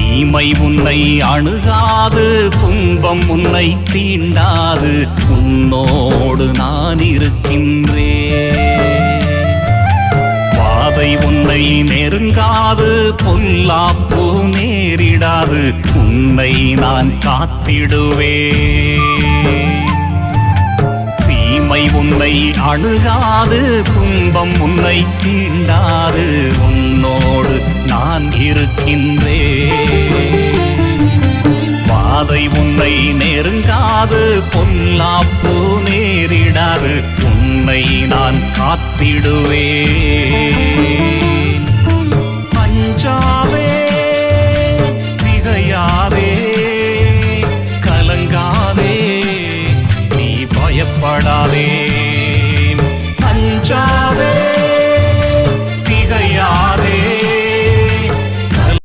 தீமை உன்னை அணுகாது, துன்பம் உன்னை தீண்டாது, உன்னோடு நான் இருக்கின்றேன். வாதை உன்னை நெருங்காது, பொல்லாப்பு நேரிடாது, உன்னை நான் காத்திடுவேன். தீமை உன்னை அணுகாது, துன்பம் உன்னை தீண்டாது, உன்னோடு நான் இருக்கின்றேன். வாதை உன்னை நெருங்காது, பொல்லாப்பு நேரிடாது, உன்னை நான் காத்திடுவேன். அஞ்சாதே